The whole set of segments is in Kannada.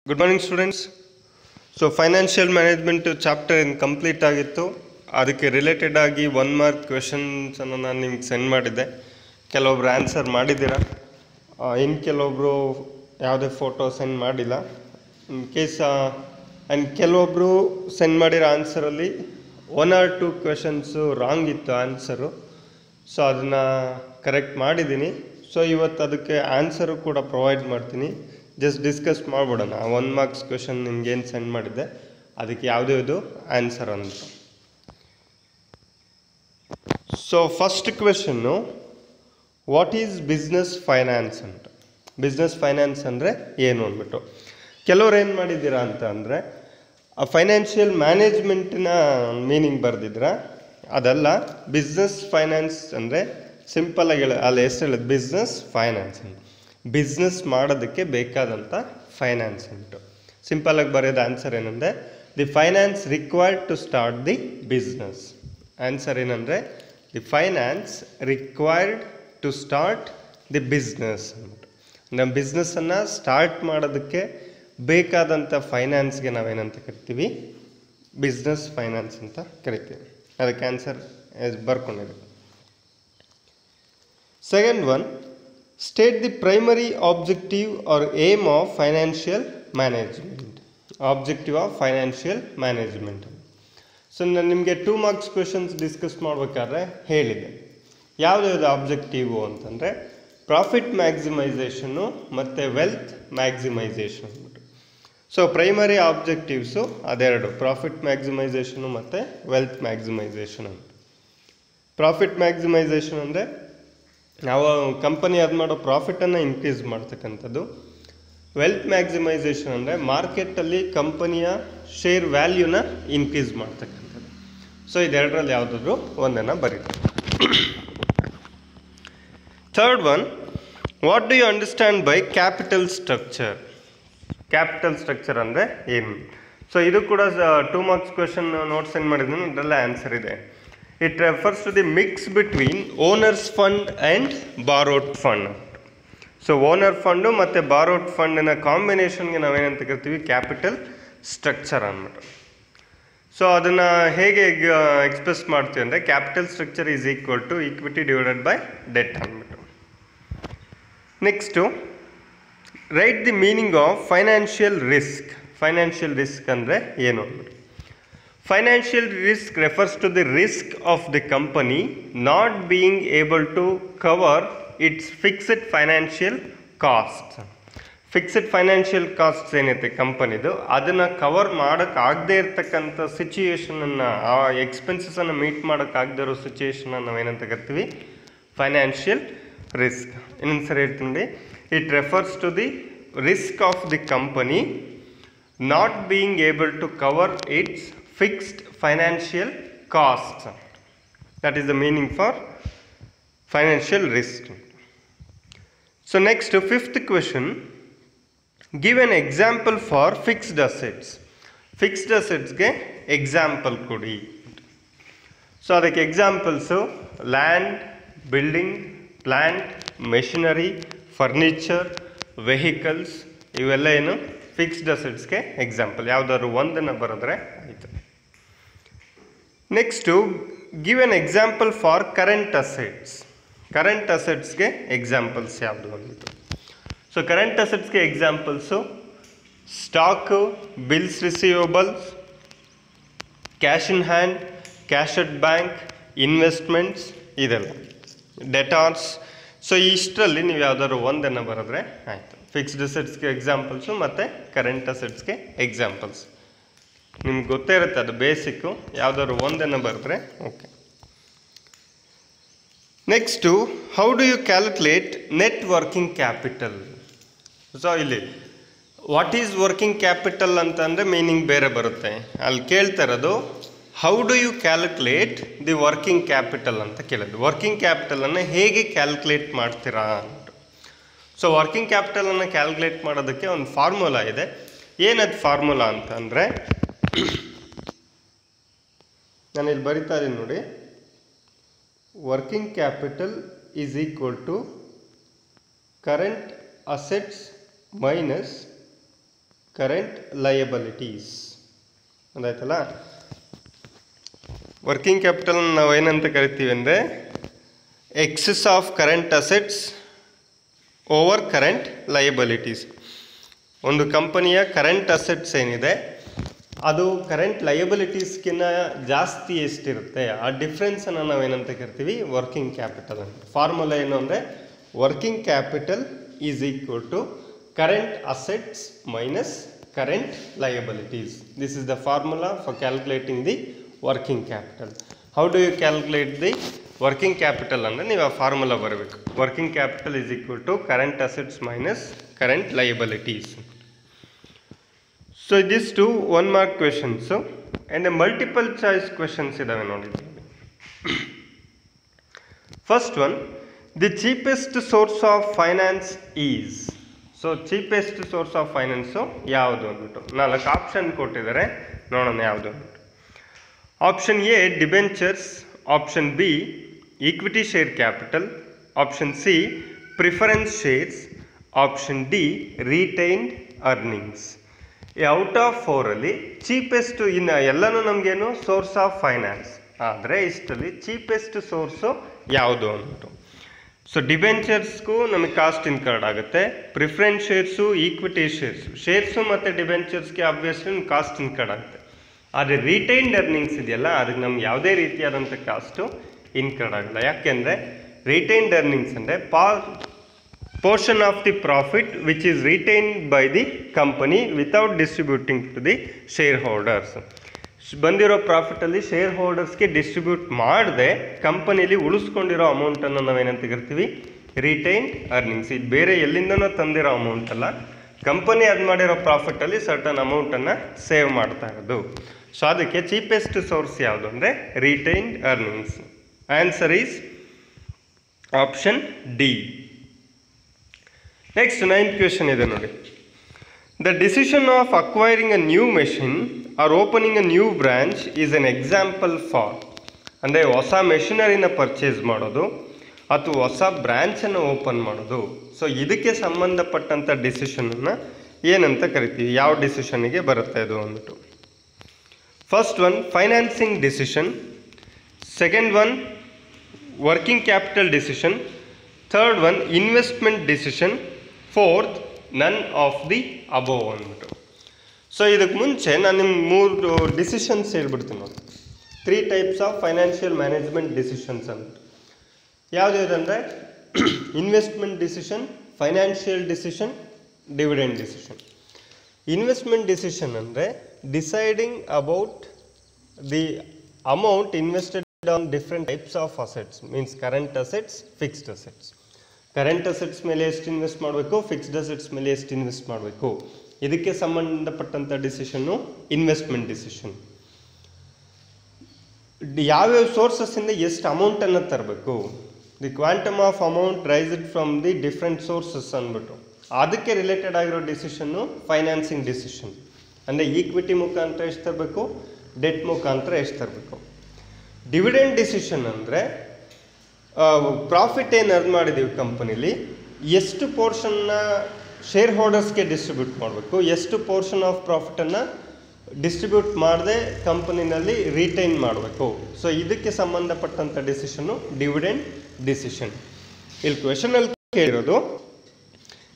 Good morning students. So financial management chapter ಏನು ಕಂಪ್ಲೀಟ್ ಆಗಿತ್ತು, ಅದಕ್ಕೆ ರಿಲೇಟೆಡ್ ಆಗಿ 1 ಮಾರ್ಕ್ ಕ್ವೆಶನ್ಸನ್ನು ನಾನು ನಿಮ್ಗೆ ಸೆಂಡ್ ಮಾಡಿದ್ದೆ. ಕೆಲವೊಬ್ರು ಆನ್ಸರ್ ಮಾಡಿದ್ದೀರಾ, ಇನ್ನು ಕೆಲವೊಬ್ಬರು ಯಾವುದೇ ಫೋಟೋ ಸೆಂಡ್ ಮಾಡಿಲ್ಲ. ಇನ್ ಕೇಸ್ ಆ್ಯಂಡ್ ಕೆಲವೊಬ್ಬರು ಸೆಂಡ್ ಮಾಡಿರೋ ಆನ್ಸರಲ್ಲಿ 1 or 2 ಕ್ವೆಶನ್ಸು ರಾಂಗ್ ಇತ್ತು ಆನ್ಸರು. ಸೊ ಅದನ್ನು ಕರೆಕ್ಟ್ ಮಾಡಿದ್ದೀನಿ. ಸೊ ಇವತ್ತು ಅದಕ್ಕೆ ಆನ್ಸರು ಕೂಡ ಪ್ರೊವೈಡ್ ಮಾಡ್ತೀನಿ. ಜಸ್ಟ್ ಡಿಸ್ಕಸ್ ಮಾಡ್ಬಿಡೋಣ. 1 ಮಾರ್ಕ್ಸ್ ಕ್ವೆಶನ್ ನಿಮ್ಗೇನು ಸೆಂಡ್ ಮಾಡಿದ್ದೆ ಅದಕ್ಕೆ ಯಾವುದ್ಯಾವುದು ಆನ್ಸರ್ ಅಂತ. So first question, what is business finance ಅಂತ. ಬಿಸ್ನೆಸ್ ಫೈನಾನ್ಸ್ ಅಂದರೆ ಏನು ಅಂದ್ಬಿಟ್ಟು ಕೆಲವ್ರು ಏನು ಮಾಡಿದ್ದೀರಾ ಅಂತ ಅಂದರೆ ಆ ಫೈನಾನ್ಷಿಯಲ್ ಮ್ಯಾನೇಜ್ಮೆಂಟಿನ ಮೀನಿಂಗ್ ಬರೆದಿದ್ರ. ಅದಲ್ಲ, ಬಿಸ್ನೆಸ್ ಫೈನಾನ್ಸ್ ಅಂದರೆ ಸಿಂಪಲಾಗಿ ಅಲ್ಲಿ ಎಷ್ಟು ಹೇಳೋದು, ಬಿಸ್ನೆಸ್ ಫೈನಾನ್ಸ್ ಅಂತ. ಬಿಸ್ನೆಸ್ ಮಾಡೋದಕ್ಕೆ ಬೇಕಾದಂಥ ಫೈನಾನ್ಸ್ ಉಂಟು. ಸಿಂಪಲಾಗಿ ಬರೆಯೋದು ಆನ್ಸರ್ ಏನಂದರೆ the finance required to start the business. Answer ಏನಂದರೆ the finance required to start the business ಅಂದ್ಬಿಟ್ಟು. ನಮ್ಮ ಬಿಸ್ನೆಸ್ಸನ್ನು ಸ್ಟಾರ್ಟ್ ಮಾಡೋದಕ್ಕೆ ಬೇಕಾದಂಥ ಫೈನಾನ್ಸ್ಗೆ ನಾವೇನಂತ ಕರಿತೀವಿ, ಬಿಸ್ನೆಸ್ ಫೈನಾನ್ಸ್ ಅಂತ ಕರಿತೀವಿ. ಅದಕ್ಕೆ ಆನ್ಸರ್ ಬರ್ಕೊಂಡಿದೆ. Second one, state the primary objective or aim of financial management. Objective of financial management. So ನಾನು ನಿಮಗೆ 2 ಮಾರ್ಕ್ಸ್ ಕ್ವೆಶನ್ಸ್ ಡಿಸ್ಕಸ್ ಮಾಡಬೇಕಾದ್ರೆ ಹೇಳಿದೆ ಯಾವುದ್ಯಾವುದು ಆಬ್ಜೆಕ್ಟಿವ್ ಅಂತಂದರೆ ಪ್ರಾಫಿಟ್ ಮ್ಯಾಕ್ಸಿಮೈಸೇಷನ್ನು ಮತ್ತು ವೆಲ್ತ್ ಮ್ಯಾಕ್ಸಿಮೈಸೇಷನ್ ಅಂದ್ಬಿಟ್ಟು. ಸೊ ಪ್ರೈಮರಿ ಆಬ್ಜೆಕ್ಟಿವ್ಸು ಅದೆರಡು, ಪ್ರಾಫಿಟ್ ಮ್ಯಾಕ್ಸಿಮೈಸೇಷನು ಮತ್ತು ವೆಲ್ತ್ ಮ್ಯಾಕ್ಸಿಮೈಸೇಷನ್ ಅಂತ. ಪ್ರಾಫಿಟ್ ಮ್ಯಾಕ್ಸಿಮೈಸೇಷನ್ ಅಂದರೆ ನಾವು ಕಂಪನಿ ಅದು ಮಾಡೋ ಪ್ರಾಫಿಟನ್ನು ಇನ್ಕ್ರೀಸ್ ಮಾಡ್ತಕ್ಕಂಥದ್ದು. ವೆಲ್ತ್ ಮ್ಯಾಕ್ಸಿಮೈಸೇಷನ್ ಅಂದರೆ ಮಾರ್ಕೆಟಲ್ಲಿ ಕಂಪನಿಯ ಶೇರ್ ವ್ಯಾಲ್ಯೂನ ಇನ್ಕ್ರೀಸ್ ಮಾಡ್ತಕ್ಕಂಥದ್ದು. ಸೊ ಇದೆರಡರಲ್ಲಿ ಯಾವುದಾದ್ರೂ ಒಂದನ್ನು ಬರೀತಾರೆ. Third one, what do you understand by capital structure. Capital structure ಅಂದರೆ ಏನು? ಸೊ ಇದು ಕೂಡ 2 ಮಾರ್ಕ್ಸ್ ಕ್ವೆಶನ್ ನೋಟ್ಸ್ ಏನು ಮಾಡಿದ್ದೀನಿ, ಇದರಲ್ಲೇ ಆನ್ಸರ್ ಇದೆ. It refers to the mix between owners fund and borrowed fund. So owner fund ಮತ್ತು ಬಾರೋಡ್ ಫಂಡಿನ ಕಾಂಬಿನೇಷನ್ಗೆ ನಾವೇನಂತ ಕರಿತೀವಿ, ಕ್ಯಾಪಿಟಲ್ ಸ್ಟ್ರಕ್ಚರ್ ಅಂದ್ಬಿಟ್ಟು. ಸೊ ಅದನ್ನು ಹೇಗೆ ಎಕ್ಸ್ಪ್ರೆಸ್ ಮಾಡ್ತೀವಿ ಅಂದರೆ capital structure is equal to equity divided by debt ಅಂದ್ಬಿಟ್ಟು. Next, write the meaning of financial risk. Financial risk ಅಂದರೆ ಏನು ಅಂದ್ಬಿಟ್ಟು. Financial risk refers to the risk of the company not being able to cover its fixed financial cost. Fixed financial costs ಏನೈತೆ ಕಂಪನಿದು, ಅದನ್ನು ಕವರ್ ಮಾಡೋಕ್ಕಾಗದೇ ಇರತಕ್ಕಂಥ ಸಿಚುಯೇಷನನ್ನು, ಆ ಎಕ್ಸ್ಪೆನ್ಸಸನ್ನು ಮೀಟ್ ಮಾಡೋಕ್ಕಾಗದೇ ಇರೋ ಸಿಚುಯೇಷನ್ನ ನಾವೇನಂತ ಕರಿತೀವಿ, ಫೈನಾನ್ಷಿಯಲ್ ರಿಸ್ಕ್. ಇನ್ನೊಂದು ಸರಿ ಹೇಳ್ತೀನಿ, it refers to the risk of the company not being able to cover its fixed financial costs. That is the meaning for financial risk. So next, 5th question, give an example for fixed assets. Fixed assets ge example kodi. So adake examples land, building, plant, machinery, furniture, vehicles, ಇವella ಏನು ಫಿಕ್ಸ್ಡ್ ಅಸೆಟ್ಸ್ಗೆ ಎಕ್ಸಾಂಪಲ್. ಯಾವುದಾದ್ರು ಒಂದನ್ನು ಬರೆದ್ರೆ ಆಯಿತು. Next, give an example for current assets. Current ಅಸೆಟ್ಸ್ಗೆ ಎಕ್ಸಾಂಪಲ್ಸ್ ಯಾವುದು ಅಂದಿತ್ತು. ಸೊ ಕರೆಂಟ್ ಅಸೆಟ್ಸ್ಗೆ examples stock, bills receivables, cash in hand, cash at bank, investments, ಇದೆಲ್ಲ ಡೆಟಾರ್ಸ್. ಸೊ ಇಷ್ಟರಲ್ಲಿ ನೀವು ಯಾವುದಾದ್ರು ಒಂದನ್ನು ಬರೆದ್ರೆ ಆಯಿತು. ಫಿಕ್ಸ್ಡ್ ಅಸೆಟ್ಸ್ಗೆ ಎಕ್ಸಾಂಪಲ್ಸು ಮತ್ತು ಕರೆಂಟ್ ಅಸೆಟ್ಸ್ಗೆ ಎಕ್ಸಾಂಪಲ್ಸ್. ನಿಮ್ಗೆ ಗೊತ್ತೇ ಇರುತ್ತೆ, ಅದು ಬೇಸಿಕ್ಕು. ಯಾವುದಾದ್ರು ಒಂದನ್ನು ಬರೆದ್ರೆ okay. Next, how do you calculate net working capital. So ಇಲ್ಲಿ ವಾಟ್ ಈಸ್ ವರ್ಕಿಂಗ್ ಕ್ಯಾಪಿಟಲ್ ಅಂತಂದರೆ ಮೀನಿಂಗ್ ಬೇರೆ ಬರುತ್ತೆ. ಅಲ್ಲಿ ಕೇಳ್ತಾ ಇರೋದು how do you calculate the working capital ಅಂತ ಕೇಳೋದು. ವರ್ಕಿಂಗ್ ಕ್ಯಾಪಿಟಲನ್ನು ಹೇಗೆ ಕ್ಯಾಲ್ಕುಲೇಟ್ ಮಾಡ್ತೀರಾ ಅಂದ್ಬಿಟ್ಟು. ಸೊ ವರ್ಕಿಂಗ್ ಕ್ಯಾಪಿಟಲನ್ನು ಕ್ಯಾಲ್ಕುಲೇಟ್ ಮಾಡೋದಕ್ಕೆ ಒಂದು ಫಾರ್ಮುಲಾ ಇದೆ. ಏನದು ಫಾರ್ಮುಲಾ ಅಂತಂದರೆ, ನಾನು ಇಲ್ಲಿ ಬರಿತಾ ಇದ್ದೀನಿ ನೋಡಿ, working capital is equal to current assets minus current liabilities ಅಂದಾಯ್ತಲ್ಲ. ವರ್ಕಿಂಗ್ ಕ್ಯಾಪಿಟಲ್ ನಾವು ಏನಂತ ಕರಿತೀವಿ ಅಂದರೆ excess of current assets over current liabilities. ಒಂದು ಕಂಪನಿಯ ಕರೆಂಟ್ ಅಸೆಟ್ಸ್ ಏನಿದೆ ಅದು ಕರೆಂಟ್ ಲಯಬಿಲಿಟೀಸ್ಗಿನ್ನ ಜಾಸ್ತಿ ಎಷ್ಟಿರುತ್ತೆ ಆ ಡಿಫ್ರೆನ್ಸನ್ನು ನಾವೇನಂತ ಕರಿತೀವಿ ವರ್ಕಿಂಗ್ ಕ್ಯಾಪಿಟಲ್ ಅಂತ. ಫಾರ್ಮುಲಾ ಏನು ಅಂದರೆ working capital is equal to current assets minus current liabilities. This is the formula for calculating the working capital. How do you calculate the working capital ಅಂದರೆ ನೀವು ಆ ಫಾರ್ಮುಲಾ ಬರಬೇಕು. Working capital is equal to current assets minus current liabilities. So ಇದಿಷ್ಟು 1 mark questions and multiple choice questions ಇದ್ದಾವೆ ನೋಡಿ. First one, the cheapest source of finance is. So cheapest source of finance ಯಾವುದು ಅಂದ್ಬಿಟ್ಟು 4 ಆಪ್ಷನ್ ಕೊಟ್ಟಿದ್ದಾರೆ, ನೋಡೋಣ ಯಾವುದು ಅಂದ್ಬಿಟ್ಟು. Option A debentures, option B equity share capital, option C preference shares, option D retained earnings. Out of 4ಅಲ್ಲಿ ಚೀಪೆಸ್ಟ್, ಇನ್ನು ಎಲ್ಲನೂ ನಮಗೇನು ಸೋರ್ಸ್ ಆಫ್ ಫೈನಾನ್ಸ್, ಆದರೆ ಇಷ್ಟರಲ್ಲಿ ಚೀಪೆಸ್ಟ್ ಸೋರ್ಸು ಯಾವುದು ಅಂದ್ಬಿಟ್ಟು. ಸೊ ಡಿಬೆಂಚರ್ಸ್ಗೂ ನಮಗೆ ಕಾಸ್ಟ್ ಇನ್ಕರ್ಡ್ ಆಗುತ್ತೆ, ಪ್ರಿಫರೆನ್ಸ್ ಶೇರ್ಸು ಈಕ್ವಿಟಿ ಶೇರ್ಸು ಮತ್ತು ಡಿಬೆಂಚರ್ಸ್ಗೆ ಆಬ್ವಿಯಸ್ಲಿ ಕಾಸ್ಟ್ ಇನ್ಕರ್ಡ್ ಆಗುತ್ತೆ. ಆದರೆ ರಿಟೈನ್ಡ್ ಅರ್ನಿಂಗ್ಸ್ ಇದೆಯಲ್ಲ ಅದಕ್ಕೆ ನಮ್ಗೆ ಯಾವುದೇ ರೀತಿಯಾದಂಥ ಕಾಸ್ಟು ಇನ್ಕರ್ಡ್ ಆಗಲ್ಲ. ಯಾಕೆಂದರೆ ರಿಟೈನ್ಡ್ ಅರ್ನಿಂಗ್ಸ್ ಅಂದರೆ portion of the profit which is retained by the company without distributing to the shareholders. ಬಂದಿರೋ ಪ್ರಾಫಿಟಲ್ಲಿ ಶೇರ್ ಹೋಲ್ಡರ್ಸ್ಗೆ ಡಿಸ್ಟ್ರಿಬ್ಯೂಟ್ ಮಾಡದೆ ಕಂಪನಿಲಿ ಉಳಿಸ್ಕೊಂಡಿರೋ ಅಮೌಂಟನ್ನು ನಾವೇನಂತ ಕರಿತೀವಿ ರಿಟೈನ್ಡ್ ಅರ್ನಿಂಗ್ಸ್. ಇದು ಬೇರೆ ಎಲ್ಲಿಂದನೋ ತಂದಿರೋ ಅಮೌಂಟ್ ಅಲ್ಲ, ಕಂಪನಿ ಅದು ಮಾಡಿರೋ ಪ್ರಾಫಿಟಲ್ಲಿ ಸರ್ಟನ್ ಅಮೌಂಟನ್ನು ಸೇವ್ ಮಾಡ್ತಾ ಇರೋದು. ಸೊ ಅದಕ್ಕೆ ಚೀಪೆಸ್ಟ್ ಸೋರ್ಸ್ ಯಾವುದು ಅಂದರೆ retained earnings. Answer is option D. Next 9th question ಇದೆ ನೋಡಿ. The decision of acquiring a new machine or opening a new branch is an example for. ಅಂದರೆ ಹೊಸ ಮೆಷಿನರಿನ ಪರ್ಚೇಸ್ ಮಾಡೋದು ಅಥವಾ ಹೊಸ ಬ್ರ್ಯಾಂಚನ್ನು ಓಪನ್ ಮಾಡೋದು. ಸೊ ಇದಕ್ಕೆ ಸಂಬಂಧಪಟ್ಟಂಥ ಡಿಸಿಷನನ್ನು ಏನಂತ ಕರಿತೀವಿ, ಯಾವ ಡಿಸಿಷನ್ನಿಗೆ ಬರುತ್ತೆ ಇದು ಅಂದ್ಬಿಟ್ಟು. First one financing decision, second one working capital decision, third one investment decision, fourth none of the above ಅಂದ್ಬಿಟ್ಟು. ಸೊ ಇದಕ್ಕೆ ಮುಂಚೆ ನಾನು ನಿಮ್ಗೆ 3 ಡಿಸಿಷನ್ಸ್ ಹೇಳ್ಬಿಡ್ತೀನಿ ನೋಡಿ. 3 types of financial management decisions ಅಂದ್ಬಿಟ್ಟು. ಯಾವುದೇದಂದರೆ investment decision, financial decision, dividend decision. Investment decision ಅಂದರೆ deciding about the amount invested on different types of assets, means current assets, fixed assets. Current assets ಮೇಲೆ ಎಷ್ಟು ಇನ್ವೆಸ್ಟ್ ಮಾಡಬೇಕು, ಫಿಕ್ಸ್ಡ್ ಅಸೆಟ್ಸ್ ಮೇಲೆ ಎಷ್ಟು ಇನ್ವೆಸ್ಟ್ ಮಾಡಬೇಕು, ಇದಕ್ಕೆ ಸಂಬಂಧಪಟ್ಟಂಥ ಡಿಸಿಷನ್ನು ಇನ್ವೆಸ್ಟ್ಮೆಂಟ್ ಡಿಸಿಷನ್. ಯಾವ್ಯಾವ ಸೋರ್ಸಸ್ಸಿಂದ ಎಷ್ಟು ಅಮೌಂಟನ್ನು ತರಬೇಕು, the quantum of amount raised from the different sources ಅಂದ್ಬಿಟ್ಟು ಅದಕ್ಕೆ ರಿಲೇಟೆಡ್ ಆಗಿರೋ ಡಿಸಿಷನ್ನು ಫೈನಾನ್ಸಿಂಗ್ ಡಿಸಿಷನ್. ಅಂದರೆ ಈಕ್ವಿಟಿ ಮುಖಾಂತರ ಎಷ್ಟು ತರಬೇಕು, ಡೆಟ್ ಮುಖಾಂತರ ಎಷ್ಟು ತರಬೇಕು. ಡಿವಿಡೆಂಡ್ ಡಿಸಿಷನ್ ಅಂದರೆ ಪ್ರಾಫಿಟ್ ಏನು ಅರ್ನ್ ಮಾಡಿದ್ದೀವಿ ಕಂಪನಿಲಿ ಎಷ್ಟು ಪೋರ್ಷನ್ನ ಶೇರ್ ಹೋಲ್ಡರ್ಸ್ಗೆ ಡಿಸ್ಟ್ರಿಬ್ಯೂಟ್ ಮಾಡಬೇಕು, ಎಷ್ಟು ಪೋರ್ಷನ್ ಆಫ್ ಪ್ರಾಫಿಟನ್ನು ಡಿಸ್ಟ್ರಿಬ್ಯೂಟ್ ಮಾಡದೆ ಕಂಪನಿನಲ್ಲಿ ರಿಟೈನ್ ಮಾಡಬೇಕು. ಸೊ ಇದಕ್ಕೆ ಸಂಬಂಧಪಟ್ಟಂಥ ಡಿಸಿಷನ್ನು ಡಿವಿಡೆಂಡ್ ಡಿಸಿಷನ್. ಇಲ್ಲಿ ಕ್ವೆಶನಲ್ಲಿ ಕೇಳಿರೋದು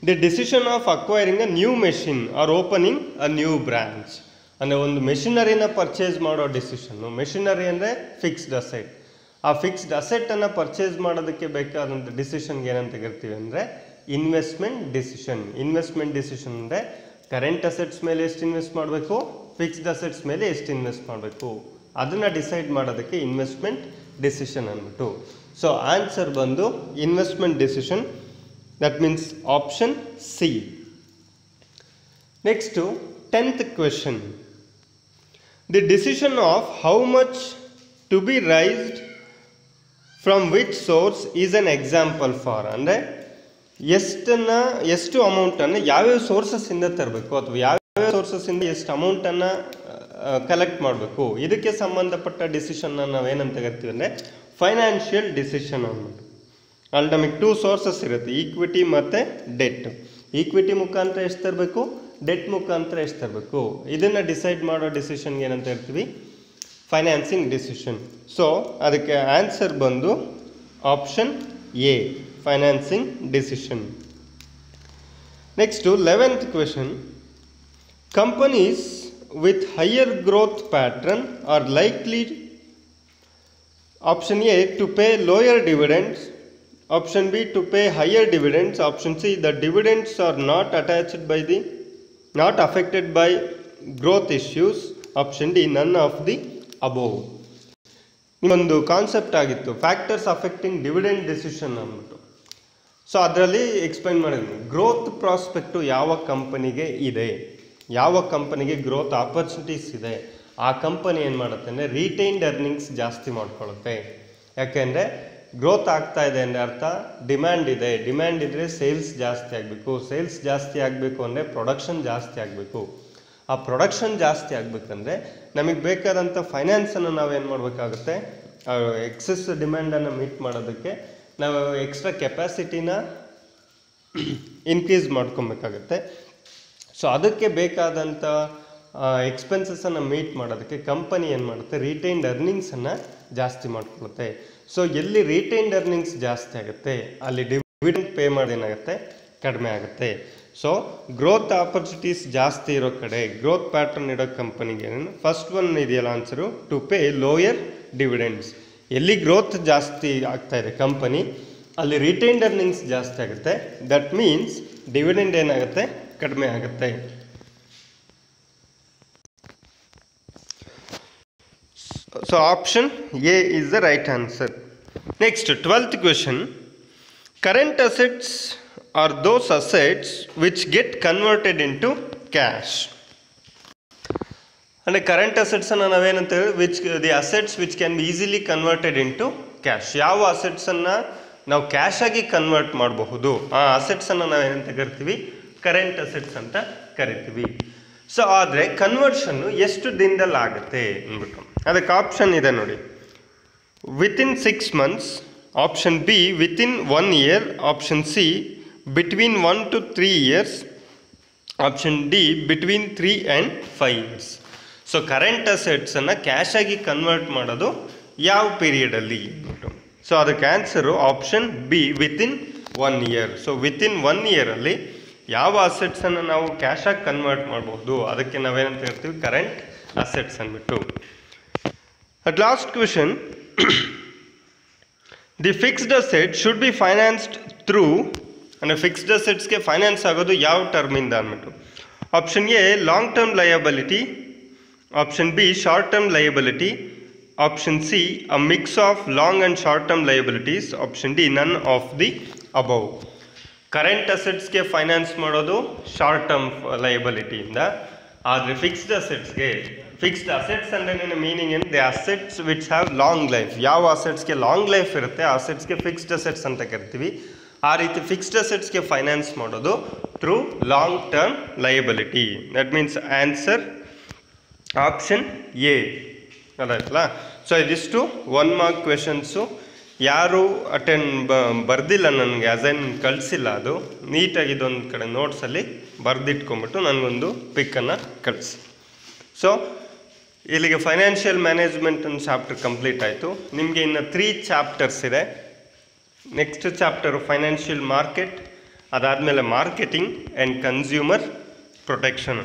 the decision of acquiring a new machine or opening a new branch. ಅಂದರೆ ಒಂದು ಮೆಷಿನರಿನ ಪರ್ಚೇಸ್ ಮಾಡೋ ಡಿಸಿಷನ್ನು. ಮೆಷಿನರಿ ಅಂದರೆ ಫಿಕ್ಸ್ಡ್ ಅಸೆಟ್. ಆ ಫಿಕ್ಸ್ಡ್ ಅಸೆಟನ್ನು ಪರ್ಚೇಸ್ ಮಾಡೋದಕ್ಕೆ ಬೇಕಾದಂಥ ಡಿಸಿಷನ್ಗೆ ಏನಂತ ಕರಿತೀವಿ ಅಂದರೆ ಇನ್ವೆಸ್ಟ್ಮೆಂಟ್ ಡಿಸಿಷನ್. ಇನ್ವೆಸ್ಟ್ಮೆಂಟ್ ಡಿಸಿಷನ್ ಅಂದರೆ ಕರೆಂಟ್ ಅಸೆಟ್ಸ್ ಮೇಲೆ ಎಷ್ಟು ಇನ್ವೆಸ್ಟ್ ಮಾಡಬೇಕು, ಫಿಕ್ಸ್ಡ್ ಅಸೆಟ್ಸ್ ಮೇಲೆ ಎಷ್ಟು ಇನ್ವೆಸ್ಟ್ ಮಾಡಬೇಕು, ಅದನ್ನು ಡಿಸೈಡ್ ಮಾಡೋದಕ್ಕೆ ಇನ್ವೆಸ್ಟ್ಮೆಂಟ್ ಡಿಸಿಷನ್ ಅಂದ್ಬಿಟ್ಟು. ಸೊ ಆನ್ಸರ್ ಬಂದು investment decision, that means option C. Next 10th question. The decision of how much to be raised from which source is an example for. ಅಂದರೆ ಎಷ್ಟು ಅಮೌಂಟನ್ನು ಯಾವ್ಯಾವ ಸೋರ್ಸಸ್ಸಿಂದ ತರಬೇಕು ಅಥವಾ ಯಾವ್ಯಾವ ಸೋರ್ಸಸ್ಸಿಂದ ಎಷ್ಟು ಅಮೌಂಟನ್ನು ಕಲೆಕ್ಟ್ ಮಾಡಬೇಕು, ಇದಕ್ಕೆ ಸಂಬಂಧಪಟ್ಟ ಡಿಸಿಷನ್ನ ನಾವೇನಂತ ಕರಿತೀವಿ ಅಂದರೆ ಫೈನಾನ್ಷಿಯಲ್ ಡಿಸಿಷನ್ ಅಂದ್ಬಿಟ್ಟು. ಅಲ್ಲಿ ನಮಗೆ 2 ಸೋರ್ಸಸ್ ಇರುತ್ತೆ, ಈಕ್ವಿಟಿ ಮತ್ತು ಡೆಟ್. ಈಕ್ವಿಟಿ ಮುಖಾಂತರ ಎಷ್ಟು ತರಬೇಕು, ಡೆಟ್ ಮುಖಾಂತರ ಎಷ್ಟು ತರಬೇಕು, ಇದನ್ನು ಡಿಸೈಡ್ ಮಾಡೋ ಡಿಸಿಷನ್ಗೆ ಏನಂತ ಹೇಳ್ತೀವಿ, ಫೈನಾನ್ಸಿಂಗ್ ಡಿಸಿಷನ್. ಸೊ ಅದಕ್ಕೆ ಆನ್ಸರ್ ಬಂದು option A, financing decision. Next 11th question. Companies with higher growth pattern are likely option A to pay lower dividends, option B to pay higher dividends, option C the dividends are not affected by growth issues, option D none of the above. ನಿಮ್ಮೊಂದು ಕಾನ್ಸೆಪ್ಟ್ ಆಗಿತ್ತು ಫ್ಯಾಕ್ಟರ್ಸ್ ಅಫೆಕ್ಟಿಂಗ್ ಡಿವಿಡೆಂಡ್ ಡಿಸಿಷನ್ ಅಂದ್ಬಿಟ್ಟು. ಸೊ ಅದರಲ್ಲಿ ಎಕ್ಸ್ಪ್ಲೈನ್ ಮಾಡಿದ್ವಿ ಗ್ರೋತ್ ಪ್ರಾಸ್ಪೆಕ್ಟು ಯಾವ ಕಂಪನಿಗೆ ಇದೆ, ಯಾವ ಕಂಪನಿಗೆ ಗ್ರೋತ್ ಆಪರ್ಚುನಿಟೀಸ್ ಇದೆ, ಆ ಕಂಪನಿ ಏನು ಮಾಡುತ್ತೆ ಅಂದರೆ ರಿಟೈನ್ಡ್ ಅರ್ನಿಂಗ್ಸ್ ಜಾಸ್ತಿ ಮಾಡ್ಕೊಳ್ಳುತ್ತೆ. ಯಾಕೆಂದರೆ ಗ್ರೋತ್ ಆಗ್ತಾ ಇದೆ ಅಂದರೆ ಅರ್ಥ ಡಿಮ್ಯಾಂಡ್ ಇದೆ, ಡಿಮ್ಯಾಂಡ್ ಇದ್ದರೆ ಸೇಲ್ಸ್ ಜಾಸ್ತಿ ಆಗಬೇಕು, ಸೇಲ್ಸ್ ಜಾಸ್ತಿ ಆಗಬೇಕು ಅಂದರೆ ಪ್ರೊಡಕ್ಷನ್ ಜಾಸ್ತಿ ಆಗಬೇಕು, ಆ ಪ್ರೊಡಕ್ಷನ್ ಜಾಸ್ತಿ ಆಗಬೇಕಂದ್ರೆ ನಮಗೆ ಬೇಕಾದಂಥ ಫೈನಾನ್ಸನ್ನು ನಾವೇನು ಮಾಡಬೇಕಾಗುತ್ತೆ, ಎಕ್ಸೆಸ್ ಡಿಮ್ಯಾಂಡನ್ನು ಮೀಟ್ ಮಾಡೋದಕ್ಕೆ ನಾವು ಎಕ್ಸ್ಟ್ರಾ ಕೆಪಾಸಿಟಿನ ಇನ್ಕ್ರೀಸ್ ಮಾಡ್ಕೊಬೇಕಾಗತ್ತೆ. ಸೊ ಅದಕ್ಕೆ ಬೇಕಾದಂಥ ಎಕ್ಸ್ಪೆನ್ಸಸನ್ನು ಮೀಟ್ ಮಾಡೋದಕ್ಕೆ ಕಂಪನಿ ಏನು ಮಾಡುತ್ತೆ, ರಿಟೈನ್ಡ್ ಅರ್ನಿಂಗ್ಸನ್ನು ಜಾಸ್ತಿ ಮಾಡ್ಕೊಳ್ಳುತ್ತೆ. ಸೊ ಎಲ್ಲಿ ರಿಟೈನ್ಡ್ ಅರ್ನಿಂಗ್ಸ್ ಜಾಸ್ತಿ ಆಗುತ್ತೆ ಅಲ್ಲಿ ಡಿವಿಡೆಂಡ್ ಪೇ ಮಾಡೋದೇನಾಗುತ್ತೆ, ಕಡಿಮೆ ಆಗುತ್ತೆ. ಸೊ ಗ್ರೋತ್ ಆಪರ್ಚುನಿಟೀಸ್ ಜಾಸ್ತಿ ಇರೋ ಕಡೆ ಗ್ರೋತ್ ಪ್ಯಾಟ್ರನ್ ಇರೋ ಕಂಪನಿಗೆ ಫಸ್ಟ್ ಒನ್ ಇದೆಯಲ್ಲ answer to pay lower dividends. ಎಲ್ಲಿ ಗ್ರೋತ್ ಜಾಸ್ತಿ ಆಗ್ತಾ ಇದೆ ಕಂಪನಿ ಅಲ್ಲಿ ರಿಟೈನ್ಡ್ ಅರ್ನಿಂಗ್ಸ್ ಜಾಸ್ತಿ ಆಗುತ್ತೆ, ದಟ್ ಮೀನ್ಸ್ ಡಿವಿಡೆಂಡ್ ಏನಾಗುತ್ತೆ, ಕಡಿಮೆ ಆಗುತ್ತೆ. So option A is the right answer. Next 12th question. Current assets are those assets which get converted into cash. And current assets anna navenante which the assets which can be easily converted into cash. ಯಾವ assets ಅನ್ನು ನಾವು ಕ್ಯಾಶ್ ಆಗಿ ಕನ್ವರ್ಟ್ ಮಾಡಬಹುದು ಆ assets ಅನ್ನು ನಾವೇನಂತ ಕರಿತೀವಿ, ಕರೆಂಟ್ ಅಸೆಟ್ಸ್ ಅಂತ ಕರಿತೀವಿ. ಸೊ ಆದರೆ ಕನ್ವರ್ಷನ್ನು ಎಷ್ಟು ದಿನದಲ್ಲಿ ಆಗುತ್ತೆ ಅಂದ್ಬಿಟ್ಟು ಅದಕ್ಕೆ ಆಪ್ಷನ್ ಇದೆ ನೋಡಿ, within 6 months, option B within 1 year, option C between 1 to 3 years, option D between 3 and 5 years. So current ಅಸೆಟ್ಸನ್ನು ಕ್ಯಾಶ್ ಆಗಿ ಕನ್ವರ್ಟ್ ಮಾಡೋದು ಯಾವ ಪೀರಿಯಡಲ್ಲಿ ಅಂದ್ಬಿಟ್ಟು. ಸೊ ಅದಕ್ಕೆ answer option B within 1 year. So within 1 year ಯಾವ ಅಸೆಟ್ಸನ್ನು ನಾವು ಕ್ಯಾಶ್ ಆಗಿ ಕನ್ವರ್ಟ್ ಮಾಡಬಹುದು ಅದಕ್ಕೆ ನಾವೇನಂತ ಹೇಳ್ತೀವಿ, ಕರೆಂಟ್ ಅಸೆಟ್ಸ್ ಅಂದ್ಬಿಟ್ಟು. At last question, the fixed asset should be financed through, and fixed assets ಗೆ ಫೈನಾನ್ಸ್ ಆಗೋದು ಯಾವ ಟರ್ಮಿಂದ ಅಂದ್ಬಿಟ್ಟು. Option A long term liability, option B short term liability, option C a mix of long and short term liabilities, option D none of the above. Current ಅಸೆಟ್ಸ್ಗೆ ಫೈನಾನ್ಸ್ ಮಾಡೋದು ಶಾರ್ಟ್ ಟರ್ಮ್ ಲಯಬಿಲಿಟಿಯಿಂದ, ಆದರೆ ಫಿಕ್ಸ್ಡ್ ಅಸೆಟ್ಸ್ ಅಂದರೆ ಮೀನಿಂಗ್ ಏನು, the assets which have long life. ಯಾವ ಅಸೆಟ್ಸ್ಗೆ ಲಾಂಗ್ ಲೈಫ್ ಇರುತ್ತೆ ಆ ಅಸೆಟ್ಸ್ಗೆ ಫಿಕ್ಸ್ಡ್ ಅಸೆಟ್ಸ್ ಅಂತ ಕರಿತೀವಿ. ಆ ರೀತಿ ಫಿಕ್ಸ್ಡ್ ಅಸೆಟ್ಸ್ಗೆ ಫೈನಾನ್ಸ್ ಮಾಡೋದು through long term liability. That means answer option A ಅದಾಯ್ತಲ್ಲ. ಸೊ ಇದಿಷ್ಟು 1 mark ಕ್ವೆಶನ್ಸು. ಯಾರು ಬರ್ದಿಲ್ಲ ನನಗೆ ಅಸೈನ್ ಕಳಿಸಿಲ್ಲ, ಅದು ನೀಟಾಗಿ ಇದೊಂದು ಕಡೆ ನೋಟ್ಸಲ್ಲಿ ಬರೆದಿಟ್ಕೊಂಬಿಟ್ಟು ನನಗೊಂದು ಪಿಕ್ಕನ್ನು ಕಳಿಸಿ. ಸೊ ಇಲ್ಲಿಗೆ ಫೈನಾನ್ಷಿಯಲ್ ಮ್ಯಾನೇಜ್ಮೆಂಟ್ ಒಂದು ಚಾಪ್ಟರ್ ಕಂಪ್ಲೀಟ್ ಆಯಿತು. ನಿಮಗೆ ಇನ್ನು 3 ಚಾಪ್ಟರ್ಸ್ ಇದೆ. ನೆಕ್ಸ್ಟ್ ಚಾಪ್ಟರು ಫೈನಾನ್ಷಿಯಲ್ ಮಾರ್ಕೆಟ್, ಅದಾದಮೇಲೆ ಮಾರ್ಕೆಟಿಂಗ್ ಆ್ಯಂಡ್ ಕನ್ಸ್ಯೂಮರ್ ಪ್ರೊಟೆಕ್ಷನ್.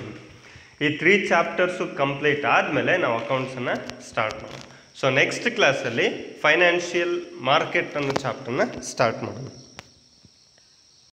ಈ 3 ಚಾಪ್ಟರ್ಸು ಕಂಪ್ಲೀಟ್ ಆದಮೇಲೆ ನಾವು ಅಕೌಂಟ್ಸನ್ನು ಸ್ಟಾರ್ಟ್ ಮಾಡೋಣ. ಸೊ ನೆಕ್ಸ್ಟ್ ಕ್ಲಾಸಲ್ಲಿ ಫೈನಾನ್ಷಿಯಲ್ ಮಾರ್ಕೆಟ್ ಅನ್ನೋ ಚಾಪ್ಟರ್ನ ಸ್ಟಾರ್ಟ್ ಮಾಡೋಣ.